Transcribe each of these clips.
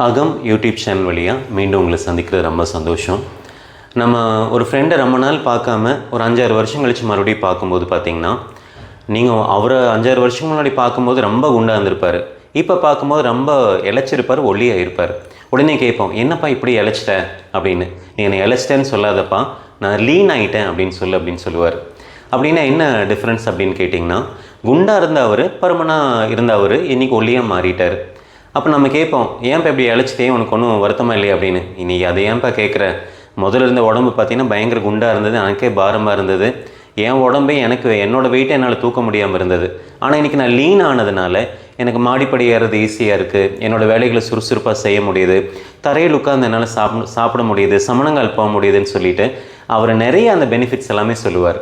அகம் YouTube channel வழியாக மீண்டும் உங்களை சந்திக்கிறது ரொம்ப சந்தோஷம். நம்ம ஒரு ஃப்ரெண்டை ரொம்ப நாள் பார்க்காம ஒரு 5-6 வருஷம் கழித்து மறுபடியும் பார்க்கும்போது பார்த்திங்கன்னா, நீங்கள் அவரை 5-6 வருஷம் முன்னாடி பார்க்கும்போது ரொம்ப குண்டாக இருந்திருப்பார். இப்போ பார்க்கும்போது ரொம்ப இழைச்சிருப்பார், ஒல்லியாக இருப்பார். உடனே கேட்போம், என்னப்பா இப்படி இழைச்சிட்ட அப்படின்னு. நீ என்னை இழைச்சிட்டேன்னு சொல்லாதப்பா, நான் லீன் ஆகிட்டேன் அப்படின்னு அப்படின்னு சொல்லுவார். அப்படின்னா என்ன டிஃப்ரென்ஸ் அப்படின்னு கேட்டிங்கன்னா, குண்டாக இருந்த அவர், பருமனாக இருந்த அவர் இன்றைக்கி ஒல்லியாக மாறிட்டார். அப்போ நம்ம கேட்போம், ஏன்ப்பா இப்படி இழைச்சிட்டே, உனக்கு ஒன்றும் வருத்தமாக இல்லையா அப்படின்னு. இன்றைக்கி அதை ஏன்ப்பா கேட்குற, முதல்ல இருந்த உடம்பு பார்த்திங்கன்னா பயங்கர குண்டாக இருந்தது, எனக்கே பாரமாக இருந்தது, என் உடம்பே என்னோடய வெயிட்டை என்னால் தூக்க முடியாமல் இருந்தது. ஆனால் இன்றைக்கி நான் லீன் ஆனதுனால எனக்கு மாடிப்படி ஏறது ஈஸியாக இருக்குது, என்னோடய வேலைகளை சுறுசுறுப்பாக செய்ய முடியுது, தரையில் உட்காந்து என்னால் சாப்பிட முடியுது, சமணங்கால் போக முடியுதுன்னு சொல்லிட்டு அவர் நிறைய அந்த பெனிஃபிட்ஸ் எல்லாமே சொல்லுவார்.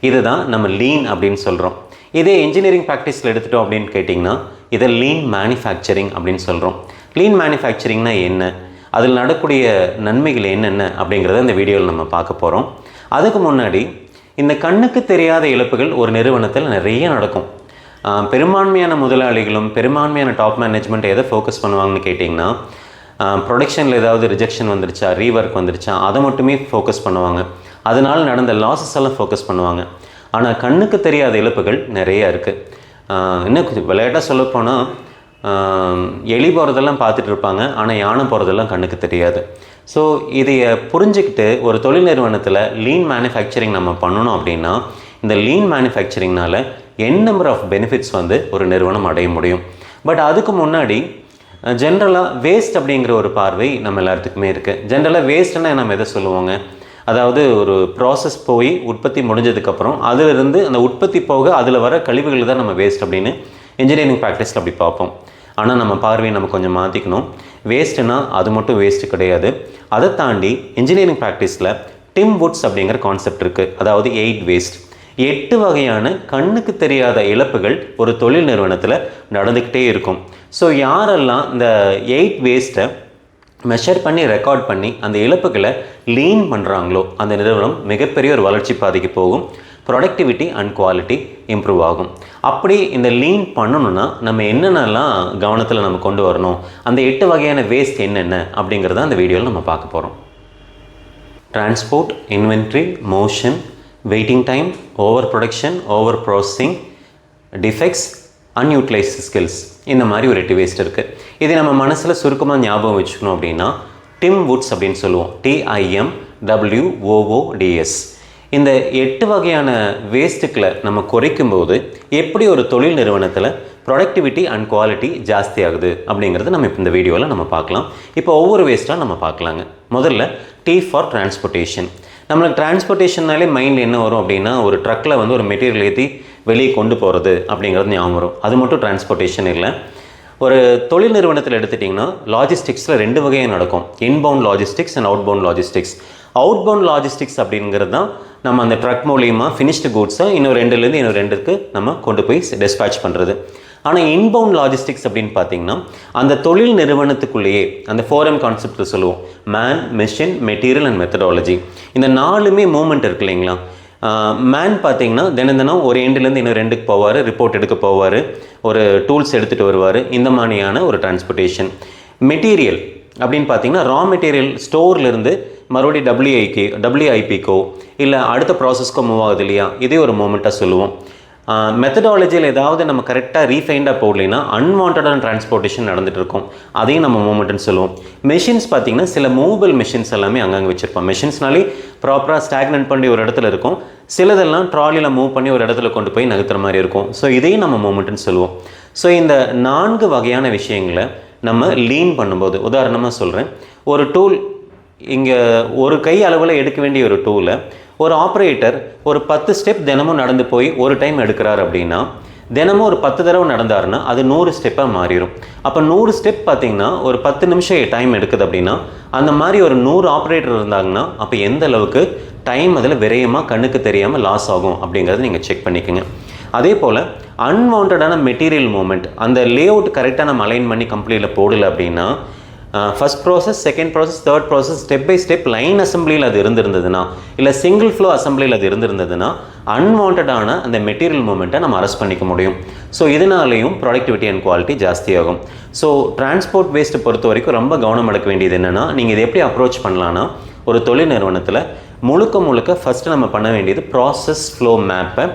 இதுதான் நம்ம லீன் அப்படின்னு சொல்கிறோம். இதே இன்ஜினியரிங் ப்ராக்டிஸில் எடுத்துட்டோம் அப்படின்னு கேட்டிங்கன்னா, இதை லீன் மேனுஃபேக்சரிங் அப்படின்னு சொல்கிறோம். லீன் மேனுஃபேக்சரிங்னா என்ன, அதில் நடக்கூடிய நன்மைகள் என்னென்ன அப்படிங்கிறத இந்த வீடியோவில் நம்ம பார்க்க போகிறோம். அதுக்கு முன்னாடி, இந்த கண்ணுக்கு தெரியாத இழப்புகள் ஒரு நிறுவனத்தில் நிறைய நடக்கும். பெரும்பான்மையான முதலாளிகளும் பெரும்பான்மையான டாப் மேனேஜ்மெண்ட் எதை ஃபோக்கஸ் பண்ணுவாங்கன்னு கேட்டிங்கன்னா, ப்ரொடக்ஷனில் ஏதாவது ரிஜெக்ஷன் வந்துருச்சா, ரீவர்க் வந்துருச்சா, அதை மட்டுமே ஃபோக்கஸ் பண்ணுவாங்க. அதனால் நடந்த லாஸஸ் எல்லாம் ஃபோக்கஸ் பண்ணுவாங்க. ஆனால் கண்ணுக்கு தெரியாத இழப்புகள் நிறையா இருக்குது. இன்னும் விளையாட்டாக சொல்லப்போனால், எலி போகிறதெல்லாம் பார்த்துட்டு இருப்பாங்க, ஆனால் யானை போகிறதெல்லாம் கண்ணுக்கு தெரியாது. ஸோ இதையை புரிஞ்சுக்கிட்டு ஒரு தொழில் நிறுவனத்தில் லீன் மேனுஃபேக்சரிங் நம்ம பண்ணணும் அப்படின்னா, இந்த லீன் மேனுஃபேக்சரிங்னால் நம்பர் ஆஃப் பெனிஃபிட்ஸ் ஒரு நிறுவனம் அடைய முடியும். பட் அதுக்கு முன்னாடி ஜென்ரலாக வேஸ்ட் அப்படிங்கிற ஒரு பார்வை நம்ம எல்லாத்துக்குமே இருக்குது. ஜென்ரலாக வேஸ்ட்டுன்னா நம்ம எதை சொல்லுவோங்க, அதாவது ஒரு ப்ராசஸ் போய் உற்பத்தி முடிஞ்சதுக்கப்புறம் அதிலிருந்து அந்த உற்பத்தி போக அதில் வர கழிவுகள் தான் நம்ம வேஸ்ட் அப்படின்னு இன்ஜினியரிங் ப்ராக்டிஸில் அப்படி பார்ப்போம். ஆனால் நம்ம பார்வையை நம்ம கொஞ்சம் மாற்றிக்கணும். வேஸ்ட்டுனா அது மட்டும் வேஸ்ட்டு கிடையாது. அதை தாண்டி இன்ஜினியரிங் ப்ராக்டிஸில் டிம் வுட்ஸ் அப்படிங்கிற கான்செப்ட் இருக்குது. அதாவது 8 வேஸ்ட், 8 வகையான கண்ணுக்கு தெரியாத இழப்புகள் ஒரு தொழில் நிறுவனத்தில் நடந்துக்கிட்டே இருக்கும். ஸோ யாரெல்லாம் இந்த 8 வேஸ்ட்டை மெஷர் பண்ணி ரெக்கார்ட் பண்ணி அந்த இழப்புகளை லீன் பண்ணுறாங்களோ அந்த நிறுவனம் மிகப்பெரிய ஒரு வளர்ச்சி பாதைக்கு போகும். ப்ரொடக்டிவிட்டி அண்ட் குவாலிட்டி இம்ப்ரூவ் ஆகும். அப்படி இந்த லீன் பண்ணணுன்னா நம்ம என்னென்னலாம் கவனத்தில் நம்ம கொண்டு வரணும், அந்த 8 வகையான வேஸ்ட் என்னென்ன அப்படிங்கிறத அந்த வீடியோவில் நம்ம பார்க்க போகிறோம். Transport, inventory, motion, waiting time, over production, over processing, defects, unutilised skills, இந்த மாதிரி ஒரு 8 வேஸ்ட் இருக்குது. இதை நம்ம மனசில் சுருக்கமாக ஞாபகம் வச்சுக்கணும் அப்படின்னா, டிம் வுட்ஸ் அப்படின்னு சொல்லுவோம். TIMWOODS. இந்த 8 வகையான வேஸ்ட்டுக்களை நம்ம குறைக்கும்போது எப்படி ஒரு தொழில் நிறுவனத்தில் ப்ரொடக்டிவிட்டி அண்ட் குவாலிட்டி ஜாஸ்தி ஆகுது அப்படிங்கிறது நம்ம இப்போ இந்த வீடியோவில் நம்ம பார்க்கலாம். இப்போ ஒவ்வொரு வேஸ்ட்டாக நம்ம பார்க்கலாங்க. முதல்ல T ஃபார் டிரான்ஸ்போர்ட்டேஷன். நம்மளுக்கு டிரான்ஸ்போர்ட்டேஷன்னாலே மைண்ட் என்ன வரும் அப்படின்னா, ஒரு ட்ரக்கில் ஒரு மெட்டீரியல் ஏற்றி வெளியே கொண்டு போகிறது அப்படிங்கிறது ஞாபகம் வரும். அது மட்டும் டிரான்ஸ்போர்ட்டேஷன் இல்லை. ஒரு தொழில் நிறுவனத்தில் எடுத்துட்டிங்கன்னா லாஜிஸ்டிக்ஸில் 2 வகையாக நடக்கும். Inbound logistics and outbound logistics. Outbound logistics அப்படிங்கிறது தான் நம்ம அந்த ட்ரக் மூலியமாக ஃபினிஷ்டு கூட்ஸை இன்னும் 2க்கு நம்ம கொண்டு போய் டிஸ்பேட்ச் பண்ணுறது. ஆனால் இன்பவுண்ட் லாஜிஸ்டிக்ஸ் அப்படின்னு பார்த்தீங்கன்னா, அந்த தொழில் நிறுவனத்துக்குள்ளேயே அந்த 4M கான்செப்டில் சொல்லுவோம், man, machine, material and methodology. இந்த 4மே மூமெண்ட் இருக்கு இல்லைங்களா. மேன் பார்த்தீங்கன்னா தினம் ஒரு எண்டுலேருந்து இன்னும் 2க்கு போவார், ரிப்போர்ட் எடுக்க போவார், ஒரு டூல்ஸ் எடுத்துகிட்டு வருவார், இந்த மாதிரியான ஒரு டிரான்ஸ்போர்ட்டேஷன். மெட்டீரியல் அப்படின்னு பார்த்தீங்கன்னா, ரா மெட்டீரியல் ஸ்டோர்லேருந்து மறுபடியும் WIPக்கோ இல்லை அடுத்த ப்ராசஸ்க்கோ மூவ் ஆகுது இல்லையா, இதே ஒரு மூமெண்ட்டாக சொல்லுவோம். மெத்தடாலஜியில் ஏதாவது நம்ம கரெக்டாக ரீஃபைண்டாக போடலைன்னா அன்வான்டான டிரான்ஸ்போர்ட்டேஷன் நடந்துகிட்டு இருக்கும், அதையும் நம்ம மூமெண்ட்டுன்னு சொல்லுவோம். மெஷின்ஸ் பார்த்திங்கன்னா, சில மூவபிள் மெஷின்ஸ் எல்லாமே அங்கங்கே வச்சுருப்போம். மெஷின்ஸ்னாலே ப்ராப்பராக ஸ்டாக்னன்ட் பண்ணி ஒரு இடத்துல இருக்கும், சிலதெல்லாம் ட்ராலியில் மூவ் பண்ணி ஒரு இடத்துல கொண்டு போய் நகர்த்துற மாதிரி இருக்கும். ஸோ இதையும் நம்ம மூமெண்ட்டுன்னு சொல்லுவோம். ஸோ இந்த 4 வகையான விஷயங்களை நம்ம லீன் பண்ணும்போது, உதாரணமாக சொல்கிறேன், ஒரு டூல் இங்கே ஒரு கை அளவில் எடுக்க வேண்டிய ஒரு டூலை ஒரு ஆப்ரேட்டர் ஒரு 10 ஸ்டெப் தினமும் நடந்து போய் ஒரு டைம் எடுக்கிறார் அப்படின்னா, தினமும் ஒரு 10 தடவை நடந்தாருன்னா அது 100 ஸ்டெப்பாக மாறிடும். அப்போ 100 ஸ்டெப் பார்த்திங்கன்னா ஒரு 10 நிமிஷம் டைம் எடுக்குது அப்படின்னா, அந்த மாதிரி ஒரு 100 ஆப்ரேட்டர் இருந்தாங்கன்னா அப்போ எந்த அளவுக்கு டைம் அதில் விரயமாக கண்ணுக்கு தெரியாமல் லாஸ் ஆகும் அப்படிங்கிறத நீங்கள் செக் பண்ணிக்கோங்க. அதே போல் அன்வான்டான மெட்டீரியல் மூமெண்ட், அந்த லே அவுட் கரெக்டாக நம்ம அலைன் பண்ணி கம்ப்ளீட்டில் போடலை அப்படின்னா, first process, second process, third process, step by step line அசம்பிளியில் அது இருந்திருந்ததுன்னா, இல்லை சிங்கிள் ஃப்ளோ அசம்பிளியில் அது இருந்திருந்ததுன்னா அன்வான்டான அந்த மெட்டீரியல் மூமெண்ட்டை நம்ம அரெஸ்ட் பண்ணிக்க முடியும். ஸோ இதனாலேயும் ப்ராடக்டிவிட்டி அண்ட் குவாலிட்டி ஜாஸ்தியாகும். ஸோ டிரான்ஸ்போர்ட் வேஸ்ட்டை பொறுத்த வரைக்கும் ரொம்ப கவனம் எடுக்க வேண்டியது என்னென்னா, நீங்கள் இதை எப்படி அப்ரோச் பண்ணலான்னா, ஒரு தொழில் நிறுவனத்தில் முழுக்க ஃபஸ்ட்டு நம்ம பண்ண வேண்டியது ப்ராசஸ் ஃப்ளோ மேப்பை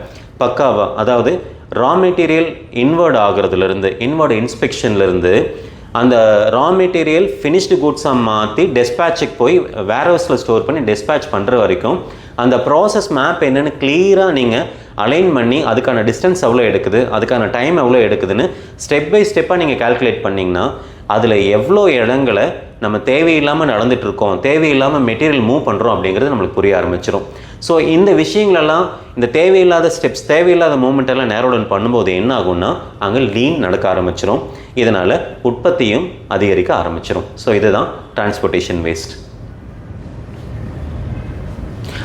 பக்காவாக, அதாவது ரா மெட்டீரியல் இன்வர்ட் ஆகிறதுலேருந்து, இன்வர்டு இன்ஸ்பெக்ஷன்லேருந்து அந்த ரா மெட்டீரியல் ஃபினிஷ்டு குட்ஸாக மாற்றி டெஸ்பேட்சுக்கு போய் வேர்ஹவுஸில் ஸ்டோர் பண்ணி டெஸ்பேட்ச் பண்ணுற வரைக்கும் அந்த ப்ராசஸ் மேப் என்னென்னு கிளியராக நீங்கள் அலைன் பண்ணி அதுக்கான டிஸ்டன்ஸ் எவ்வளோ எடுக்குது, அதுக்கான டைம் எவ்வளோ எடுக்குதுன்னு ஸ்டெப் பை ஸ்டெப்பாக நீங்கள் கால்குலேட் பண்ணிங்கன்னா அதில் எவ்வளோ இடங்களை நம்ம தேவையில்லாமல் நடந்துகிட்ருக்கோம், தேவையில்லாமல் மெட்டீரியல் மூவ் பண்ணுறோம் அப்படிங்கிறது நம்மளுக்கு புரிய ஆரம்பிச்சிடும். ஸோ இந்த விஷயங்களெல்லாம், இந்த தேவையில்லாத ஸ்டெப்ஸ், தேவையில்லாத மூமெண்ட்டெல்லாம் நேரோடன் பண்ணும்போது என்ன ஆகும்னா அங்கே லீன் நடக்க ஆரம்பிச்சிடும். இதனால் உற்பத்தியும் அதிகரிக்க ஆரம்பிச்சிடும். ஸோ இதுதான் டிரான்ஸ்போர்ட்டேஷன் வேஸ்ட்.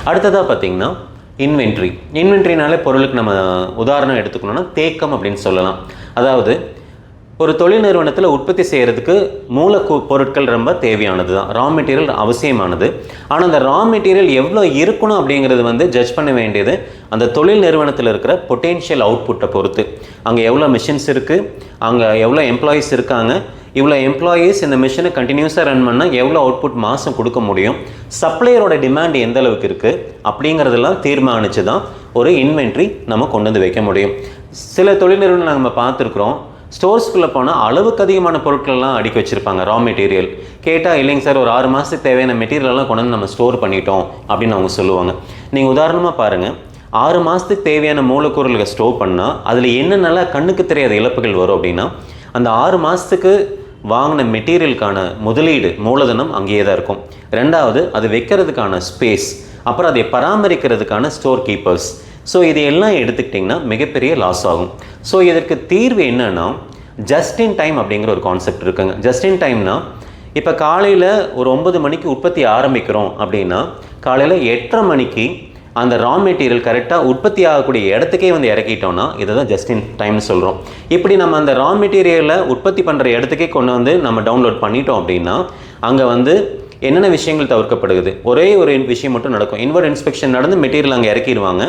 அடுத்ததாக பார்த்திங்கன்னா இன்வென்ட்ரினாலே பொருளுக்கு நம்ம உதாரணம் எடுத்துக்கணுன்னா தேக்கம் அப்படின்னு சொல்லலாம். அதாவது ஒரு தொழில் நிறுவனத்தில் உற்பத்தி செய்கிறதுக்கு பொருட்கள் ரொம்ப தேவையானது தான், ரா மெட்டீரியல் அவசியமானது. ஆனால் அந்த ரா மெட்டீரியல் எவ்வளோ இருக்கணும் அப்படிங்கிறது ஜட்ஜ் பண்ண வேண்டியது அந்த தொழில் நிறுவனத்தில் இருக்கிற பொட்டென்ஷியல் அவுட்புட்டை பொறுத்து. அங்கே எவ்வளோ மிஷின்ஸ் இருக்குது, அங்கே எவ்வளோ எம்ப்ளாயீஸ் இருக்காங்க, இவ்வளோ எம்ப்ளாயீஸ் இந்த மிஷினை கண்டினியூஸாக ரன் பண்ணால் எவ்வளோ அவுட்புட் மாதம் கொடுக்க முடியும், சப்ளையரோட டிமாண்ட் எந்த அளவுக்கு இருக்குது அப்படிங்கிறதெல்லாம் தீர்மானித்து தான் ஒரு இன்வென்ட்ரி நம்ம கொண்டு வந்து வைக்க முடியும். சில தொழில் நிறுவனம் நம்ம பார்த்துருக்குறோம், ஸ்டோர்ஸ்குள்ளே போனால் அளவுக்கு அதிகமான பொருட்கள்லாம் அடுக்கி வச்சுருப்பாங்க. ரா மெட்டீரியல் கேட்டால் இல்லைங்க சார், ஒரு 6 மாதத்துக்கு தேவையான மெட்டீரியலெல்லாம் கொண்டு வந்து நம்ம ஸ்டோர் பண்ணிட்டோம் அப்படின்னு அவங்க சொல்லுவாங்க. நீங்கள் உதாரணமாக பாருங்கள், 6 மாதத்துக்கு தேவையான மூலப்பொருள்களை ஸ்டோர் பண்ணால் அதில் என்னென்னலாம் கண்ணுக்கு தெரியாத இழப்புகள் வரும் அப்படின்னா, அந்த 6 மாதத்துக்கு வாங்கின மெட்டீரியலுக்கான முதலீடு மூலதனம் அங்கேயே தான் இருக்கும். ரெண்டாவது அது வைக்கிறதுக்கான ஸ்பேஸ், அப்புறம் அதை பராமரிக்கிறதுக்கான ஸ்டோர் கீப்பர்ஸ். ஸோ இது எல்லாம் எடுத்துக்கிட்டிங்கன்னா மிகப்பெரிய லாஸ் ஆகும். ஸோ இதற்கு தீர்வு என்னென்னா ஜஸ்ட் இன் டைம் அப்படிங்கிற ஒரு கான்செப்ட் இருக்குங்க. ஜஸ்ட் இன் டைம்னா, இப்போ காலையில் ஒரு 9 மணிக்கு உற்பத்தி ஆரம்பிக்கிறோம் அப்படின்னா காலையில் 8:30 மணிக்கு அந்த ரா மெட்டீரியல் கரெக்டாக உற்பத்தி ஆகக்கூடிய இடத்துக்கே இறக்கிட்டோம்னா இதை தான் ஜஸ்ட் இன் டைம்னு சொல்கிறோம். இப்படி நம்ம அந்த ரா மெட்டீரியலை உற்பத்தி பண்ணுற இடத்துக்கே கொண்டு நம்ம டவுன்லோட் பண்ணிட்டோம் அப்படின்னா அங்கே என்னென்ன விஷயங்கள் தவிர்க்கப்படுது, ஒரே ஒரு விஷயம் மட்டும் நடக்கும். இன்வர்ட் இன்ஸ்பெக்ஷன் நடந்து மெட்டீரியல் அங்கே இறக்கிடுவாங்க.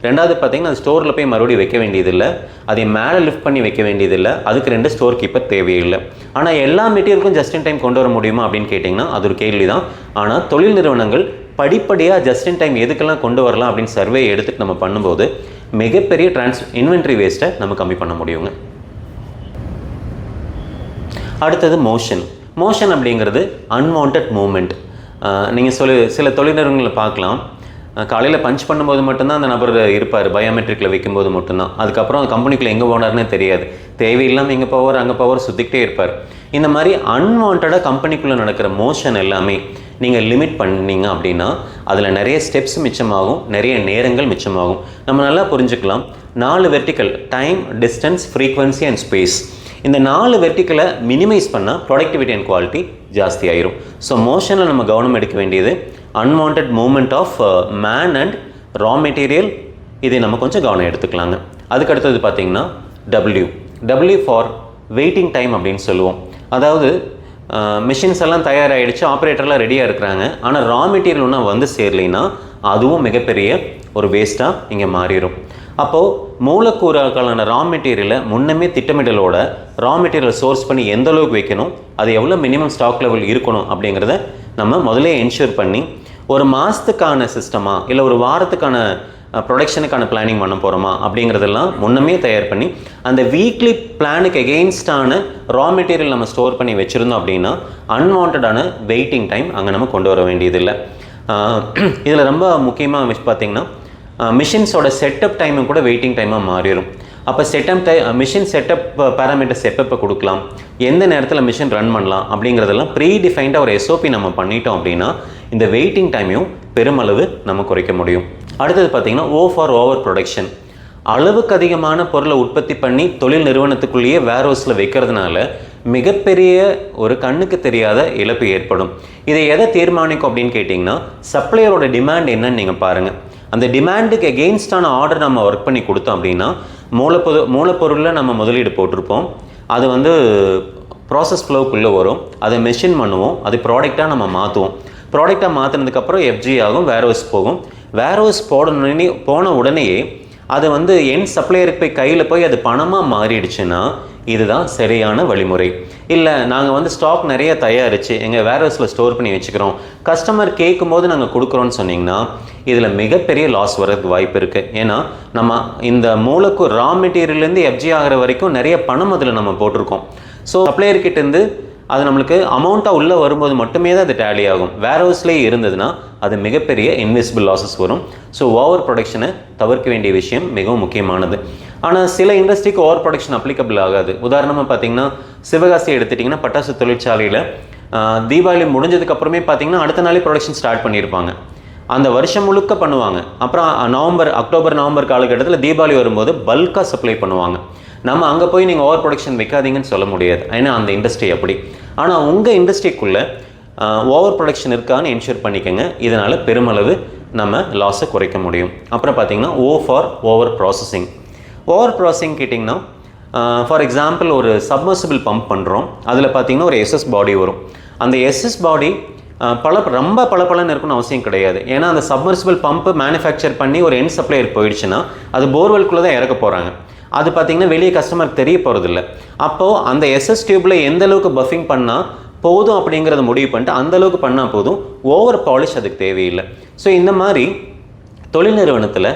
ரெண்டாவது பார்த்திங்கன்னா அது ஸ்டோரில் போய் மறுபடியும் வைக்க வேண்டியதில்லை, அதை மேலே லிஃப்ட் பண்ணி வைக்க வேண்டியதில்லை, அதுக்கு 2 ஸ்டோர் கீப்பர் தேவையில்லை. ஆனால் எல்லா மெட்டீரியலுக்கும் ஜஸ்ட் இன் டைம் கொண்டு வர முடியுமா அப்படின்னு கேட்டிங்கன்னா அது ஒரு கேள்வி தான். ஆனால் தொழில் நிறுவனங்கள் படிப்படியாக ஜஸ்ட் இன் டைம் எதுக்கெல்லாம் கொண்டு வரலாம் அப்படின்னு சர்வே எடுத்துகிட்டு நம்ம பண்ணும்போது மிகப்பெரிய இன்வென்ட்ரி வேஸ்ட்டை நம்ம கம்மி பண்ண முடியுங்க. அடுத்தது மோஷன் அப்படிங்கிறது அன்வான்ட் மூமெண்ட். நீங்கள் சில தொழில் நிறுவனங்களை பார்க்கலாம், காலையில் பஞ்ச் பண்ணும்போது மட்டும்தான் அந்த நபர் இருப்பார், பயோமெட்ரிக்கில் வைக்கும்போது மட்டும்தான். அதுக்கப்புறம் கம்பெனிக்குள்ளே எங்கே போனார்னே தெரியாது, தேவையில்லாமல் எங்கே போவார் அங்கே போவார் சுற்றிக்கிட்டே இருப்பார். இந்த மாதிரி அன்வான்டாக கம்பெனிக்குள்ளே நடக்கிற மோஷன் எல்லாமே நீங்கள் லிமிட் பண்ணிங்க அப்படின்னா அதில் நிறைய ஸ்டெப்ஸ் மிச்சமாகும், நிறைய நேரங்கள் மிச்சமாகும். நம்ம நல்லா புரிஞ்சுக்கலாம், 4 vertical, time, distance, frequency and space, இந்த 4 வெர்டிக்கலை மினிமைஸ் பண்ணால் ப்ராடக்டிவிட்டி அண்ட் குவாலிட்டி ஜாஸ்தி ஆயிரும். ஸோ மோஷனில் நம்ம கவனம் எடுக்க வேண்டியது unwanted moment of man and raw material, இதை நம்ம கொஞ்சம் கவனம் எடுத்துக்கலாங்க. அதுக்கு அடுத்தது பார்த்திங்கன்னா டபிள்யூ ஃபார் வெயிட்டிங் டைம் அப்படின்னு சொல்லுவோம். அதாவது மிஷின்ஸ் எல்லாம் தயாராகிடுச்சு, ஆப்ரேட்டர்லாம் ரெடியாக இருக்கிறாங்க, ஆனால் ரா மெட்டீரியல் ஒன்றும் சேரலைன்னா அதுவும் மிகப்பெரிய ஒரு வேஸ்ட்டாக இங்கே மாறிடும். அப்போது மூலக்கூறுகளுக்கான ரா மெட்டீரியலை முன்னமே திட்டமிடலோட ரா மெட்டீரியல் சோர்ஸ் பண்ணி எந்த அளவுக்கு வைக்கணும், அது எவ்வளோ மினிமம் ஸ்டாக் லெவல் இருக்கணும் அப்படிங்கிறத நம்ம முதல்ல என்ஷூர் பண்ணி ஒரு மாதத்துக்கான சிஸ்டமா இல்லை ஒரு வாரத்துக்கான ப்ரொடக்ஷனுக்கான பிளானிங் பண்ண போகிறோமா அப்படிங்கிறதெல்லாம் முன்னமே தயார் பண்ணி அந்த வீக்லி பிளானுக்கு எகெயின்ஸ்டான ரா மெட்டீரியல் நம்ம ஸ்டோர் பண்ணி வச்சுருந்தோம் அப்படின்னா அன்வான்டான வெயிட்டிங் டைம் அங்கே நம்ம கொண்டு வர வேண்டியதில்லை. இதில் ரொம்ப முக்கியமாக பார்த்திங்கன்னா மிஷின்ஸோட செட்டப் டைமும் கூட வெயிட்டிங் டைமாக மாறிடும். அப்போ மிஷின் செட்டப் பேராமீட்டர்ஸ் எப்போ கொடுக்கலாம், எந்த நேரத்தில் மிஷின் ரன் பண்ணலாம் அப்படிங்கிறதெல்லாம் ப்ரீ டிஃபைன்டாக ஒரு எஸ்ஓபி நம்ம பண்ணிட்டோம் அப்படின்னா இந்த வெயிட்டிங் டைமையும் பெருமளவு நம்ம குறைக்க முடியும். அடுத்தது பார்த்திங்கன்னா ஓவர் ப்ரொடக்ஷன். அளவுக்கு அதிகமான பொருளை உற்பத்தி பண்ணி தொழில் நிறுவனத்துக்குள்ளேயே வேர்ஹவுஸில் வைக்கிறதுனால மிகப்பெரிய ஒரு கண்ணுக்கு தெரியாத இழப்பு ஏற்படும். இதை எதை தீர்மானிக்கும் அப்படின்னு கேட்டிங்கன்னா சப்ளையரோட டிமாண்ட் என்னன்னு நீங்கள் பாருங்கள். அந்த டிமாண்டுக்கு எகெயின்ஸ்டான ஆர்டர் நம்ம ஒர்க் பண்ணி கொடுத்தோம் அப்படின்னா மூலப்பொருளில் நம்ம முதலீடு போட்டிருப்போம், அது ப்ராசஸ் ஃப்ளோக்குள்ளே வரும், அதை மெஷின் பண்ணுவோம், அது ப்ராடக்டாக நம்ம மாற்றுவோம். ப்ராடக்டாக மாற்றினதுக்கப்புறம் எஃப்ஜி ஆகும், வேர்ஹவுஸ் போகும். வேர்ஹவுஸ் போன உடனேயே அது வந்து எண்ட் சப்ளையருக்கு போய் கையில் போய் அது பணமாக மாறிடுச்சுன்னா இதுதான் சரியான வழிமுறை. இல்லை நாங்கள் வந்து ஸ்டாக் நிறைய தயாரித்து எங்கள் வேர்ஹவுஸில் ஸ்டோர் பண்ணி வச்சுக்கிறோம், கஸ்டமர் கேட்கும்போது நாங்கள் கொடுக்குறோன்னு சொன்னிங்கன்னா இதில் மிகப்பெரிய லாஸ் வரதுக்கு வாய்ப்பு இருக்குது. ஏன்னா நம்ம இந்த மூலக்கூறு ரா மெட்டீரியல்லேருந்து எஃப்ஜி ஆகிற வரைக்கும் நிறைய பணம் அதில் நம்ம போட்டிருக்கோம். ஸோ சப்ளையர்கிட்டேருந்து அது நம்மளுக்கு அமௌண்ட்டாக உள்ளே வரும்போது மட்டுமே தான் அது டேலி ஆகும். வேர்ஹவுஸ்லேயே இருந்ததுன்னா அது மிகப்பெரிய இன்விசிபிள் லாஸஸ் வரும். ஸோ ஓவர் ப்ரொடக்ஷனை தவிர்க்க வேண்டிய விஷயம் மிகவும் முக்கியமானது. ஆனால் சில இண்டஸ்ட்ரிக்கு ஓவர் ப்ரொடக்ஷன் அப்ளிகபிள் ஆகாது. உதாரணமாக பார்த்தீங்கன்னா சிவகாசி எடுத்துட்டிங்கன்னா பட்டாசு தொழிற்சாலையில் தீபாவளி முடிஞ்சதுக்கப்புறமே பார்த்தீங்கன்னா அடுத்த நாளே ப்ரொடக்ஷன் ஸ்டார்ட் பண்ணியிருப்பாங்க. அந்த வருஷம் முழுக்க பண்ணுவாங்க. அப்புறம் அக்டோபர் நவம்பர் காலகட்டத்தில் தீபாவளி வரும்போது பல்காக சப்ளை பண்ணுவாங்க. நம்ம அங்கே போய் நீங்கள் ஓவர் ப்ரொடக்ஷன் வைக்காதீங்கன்னு சொல்ல முடியாது, ஏன்னா அந்த இண்டஸ்ட்ரி அப்படி. ஆனால் உங்கள் இண்டஸ்ட்ரிக்குள்ளே ஓவர் ப்ரொடக்ஷன் இருக்கான்னு என்ஷூர் பண்ணிக்கோங்க. இதனால் பெருமளவு நம்ம லாஸை குறைக்க முடியும். அப்புறம் பார்த்திங்கன்னா for over processing. Over processing கேட்டிங்கன்னா ஃபார் எக்ஸாம்பிள் ஒரு சப்மர்சிபிள் பம்ப் பண்ணுறோம், அதில் பார்த்திங்கன்னா ஒரு எஸ்எஸ் பாடி வரும். அந்த எஸ்எஸ் பாடி ரொம்ப பளபளன்னு இருக்குன்னு அவசியம் கிடையாது. ஏன்னா அந்த சப்மர்சிபிள் பம்பு மேனுஃபேக்சர் பண்ணி ஒரு எண்ட் சப்ளையர் போயிடுச்சுன்னா அது போர்வெல்குள்ளே தான் இறக்க போகிறாங்க. அது பார்த்திங்கன்னா வெளியே கஸ்டமருக்கு தெரிய போகிறதில்ல. அப்போது அந்த எஸ்எஸ் டியூப்பில் எந்த அளவுக்கு பஃபிங் பண்ணால் போதும் அப்படிங்கிறத முடிவு பண்ணிட்டு அந்தளவுக்கு பண்ணால் போதும், ஓவர் பாலிஷ் அதுக்கு தேவையில்லை. ஸோ இந்த மாதிரி தொழில் நிறுவனத்தில்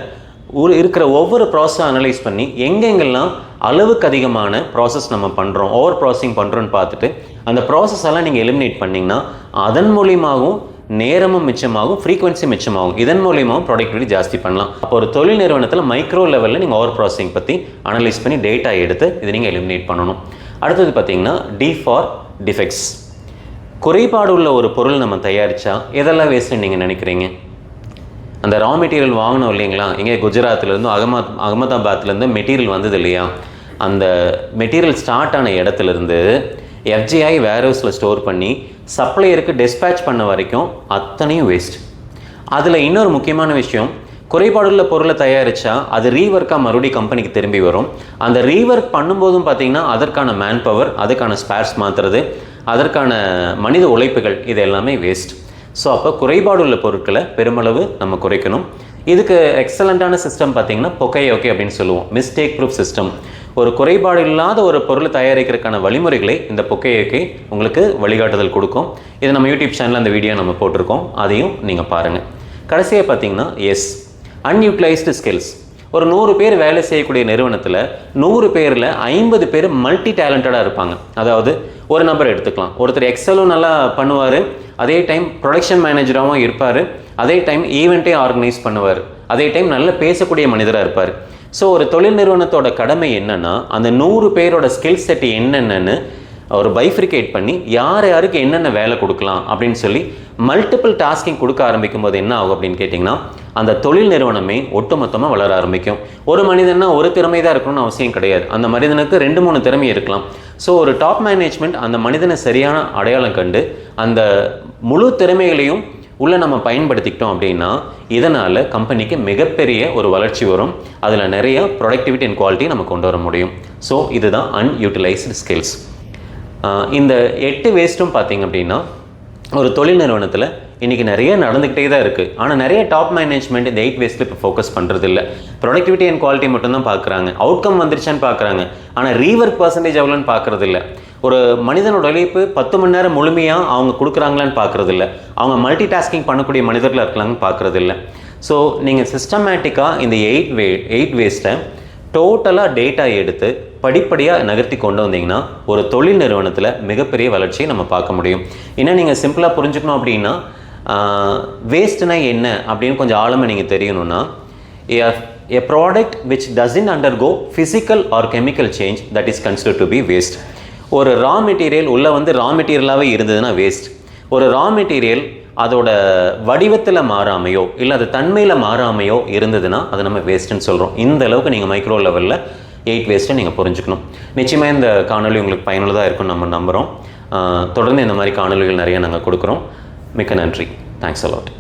இருக்கிற ஒவ்வொரு ப்ராசஸை அனலைஸ் பண்ணி எங்கெங்கெல்லாம் அளவுக்கு அதிகமான ப்ராசஸ் நம்ம பண்ணுறோம், ஓவர் ப்ராசஸிங் பண்ணுறோன்னு பார்த்துட்டு அந்த ப்ராசஸ் எல்லாம் நீங்கள் எலிமினேட் பண்ணிங்கன்னா அதன் மூலியமாகவும் நேரமும் மிச்சமாகும், ஃப்ரீக்வன்சி மிச்சமாகும். இதன் மூலியமாகவும் ப்ரொடக்டிவிட்டி ஜாஸ்தி பண்ணலாம். அப்போ ஒரு தொழில் நிறுவனத்தில் மைக்ரோ லெவலில் நீங்கள் ஓவர் ப்ராசஸிங் பற்றி அனலைஸ் பண்ணி டேட்டா எடுத்து இதை நீங்கள் எலிமினேட் பண்ணணும். அடுத்தது பார்த்தீங்கன்னா டி ஃபார் டிஃபெக்ட்ஸ். குறைபாடு உள்ள ஒரு பொருள் நம்ம தயாரித்தா எதெல்லாம் வேஸ்ட்டுன்னு நீங்கள் நினைக்கிறீங்க? அந்த ரா மெட்டீரியல் வாங்கணும் இல்லைங்களா, இங்கே குஜராத்லேருந்து அகமதாபாத்லேருந்து மெட்டீரியல் வந்தது இல்லையா, அந்த மெட்டீரியல் ஸ்டார்ட் ஆன இடத்துலேருந்து எஃப்ஜிஐ வேர்ஹவுஸில் ஸ்டோர் பண்ணி சப்ளையருக்கு டிஸ்பேட்ச் பண்ண வரைக்கும் அத்தனையும் வேஸ்ட். அதில் இன்னொரு முக்கியமான விஷயம், குறைபாடுள்ள பொருளை தயாரித்தா அது ரீவர்க்காக மறுபடியும் கம்பெனிக்கு திரும்பி வரும். அந்த ரீவர்க் பண்ணும்போதும் பார்த்திங்கன்னா அதற்கான மேன் பவர், அதுக்கான ஸ்பேர்ஸ் மாற்றுறது, அதற்கான மனித உழைப்புகள், இது எல்லாமே வேஸ்ட். ஸோ அப்போ குறைபாடுள்ள பொருட்களை பெருமளவு நம்ம குறைக்கணும். இதுக்கு எக்ஸலண்ட்டான சிஸ்டம் பார்த்திங்கன்னா பொக்கையோகே அப்படின்னு சொல்லுவோம், மிஸ்டேக் ப்ரூஃப் சிஸ்டம். ஒரு குறைபாடு இல்லாத ஒரு பொருளை தயாரிக்கிறதுக்கான வழிமுறைகளை இந்த பொக்கையோகே உங்களுக்கு வழிகாட்டுதல் கொடுக்கும். இதை நம்ம யூடியூப் சேனலில் அந்த வீடியோ நம்ம போட்டிருக்கோம், அதையும் நீங்கள் பாருங்கள். கடைசியாக பார்த்தீங்கன்னா அன்யூட்டிலைஸ்டு ஸ்கில்ஸ். ஒரு 100 பேர் வேலை செய்யக்கூடிய நிறுவனத்தில் 100 பேரில் 50 பேர் மல்டி டேலண்டடாக இருப்பாங்க. அதாவது ஒரு நபர் எடுத்துக்கலாம், ஒருத்தர் எக்ஸலும் நல்லா பண்ணுவார், அதே டைம் ப்ரொடக்ஷன் மேனேஜராகவும் இருப்பார், அதே டைம் ஈவெண்ட்டே ஆர்கனைஸ் பண்ணுவார், அதே டைம் நல்ல பேசக்கூடிய மனிதராக இருப்பார். ஸோ ஒரு தொழில் நிறுவனத்தோட கடமை என்னென்னா அந்த 100 பேரோட ஸ்கில் செட் என்னென்னு ஒரு பைஃப்ரிகேட் பண்ணி யார் யாருக்கு என்னென்ன வேலை கொடுக்கலாம் அப்படின்னு சொல்லி மல்டிபிள் டாஸ்கிங் கொடுக்க ஆரம்பிக்கும் போது என்ன ஆகும் அப்படின்னு கேட்டிங்கன்னா அந்த தொழில் நிறுவனமே ஒட்டுமொத்தமாக வளர ஆரம்பிக்கும். ஒரு மனிதன்னா ஒரு திறமை தான் இருக்கணும்னு அவசியம் கிடையாது, அந்த மனிதனுக்கு 2-3 திறமை இருக்கலாம். ஸோ ஒரு டாப் மேனேஜ்மெண்ட் அந்த மனிதனை சரியான அடையாளம் கண்டு அந்த முழு திறமைகளையும் உள்ளே நம்ம பயன்படுத்திக்கிட்டோம் அப்படின்னா இதனால் கம்பெனிக்கு மிகப்பெரிய ஒரு வளர்ச்சி வரும். அதில் நிறைய ப்ரொடக்டிவிட்டி அண்ட் குவாலிட்டி நம்ம கொண்டு வர முடியும். ஸோ இதுதான் அன்யூட்டிலைஸ்டு ஸ்கில்ஸ். இந்த 8 வேஸ்ட்டும் பார்த்திங்க அப்படின்னா ஒரு தொழில் நிறுவனத்தில் இன்றைக்கி நிறைய நடந்துக்கிட்டே தான் இருக்குது. ஆனால் நிறைய டாப் மேனேஜ்மெண்ட் இந்த 8 வேஸ்ட்டில் இப்போ ஃபோக்கஸ் பண்ணுறது இல்லை. ப்ரொடக்டிவிட்டி அண்ட் குவாலிட்டி மட்டும்தான் பார்க்குறாங்க, அவுட்கம் வந்துருச்சான்னு பார்க்குறாங்க, ஆனால் ரீவர்க் பர்சன்டேஜ் எவ்வளோன்னு பார்க்குறது இல்லை. ஒரு மனிதனோட உழைப்பு 10 மணி நேரம் முழுமையாக அவங்க கொடுக்குறாங்களான்னு பார்க்குறது இல்லை, அவங்க மல்டி டாஸ்கிங் பண்ணக்கூடிய மனிதர்களாக இருக்கலாங்கன்னு பார்க்குறது இல்லை. ஸோ நீங்கள் சிஸ்டமேட்டிக்காக இந்த 8 வேஸ்ட்டை டோட்டலாக டேட்டா எடுத்து படிப்படியாக நகர்த்தி கொண்டு வந்தீங்கன்னா ஒரு தொழில் நிறுவனத்தில் மிகப்பெரிய வளர்ச்சியை நம்ம பார்க்க முடியும். இன்னும் நீங்கள் சிம்பிளாக புரிஞ்சுக்கணும் அப்படின்னா வேஸ்ட்னா என்ன அப்படின்னு கொஞ்சம் ஆழமாக நீங்கள் தெரியணும்னா a product which doesn't undergo physical or chemical change that is considered to be waste. ஒரு ரா மெட்டீரியல் உள்ளே ரா மெட்டீரியலாகவே இருந்ததுன்னா வேஸ்ட். ஒரு ரா மெட்டீரியல் அதோட வடிவத்தில் மாறாமையோ இல்லை அது தன்மையில் மாறாமையோ இருந்ததுன்னா அது நம்ம வேஸ்ட்டுன்னு சொல்கிறோம். இந்த அளவுக்கு நீங்கள் மைக்ரோ லெவலில் 8 வேஸ்ட்டை நீங்கள் புரிஞ்சுக்கணும். நிச்சயமாக இந்த காணொலி உங்களுக்கு பயனுள்ளதாக இருக்கும்னு நம்ம நம்புகிறோம். தொடர்ந்து இந்த மாதிரி காணொலிகள் நிறைய நாங்கள் கொடுக்குறோம். மிக்க நன்றி. Thanks a lot.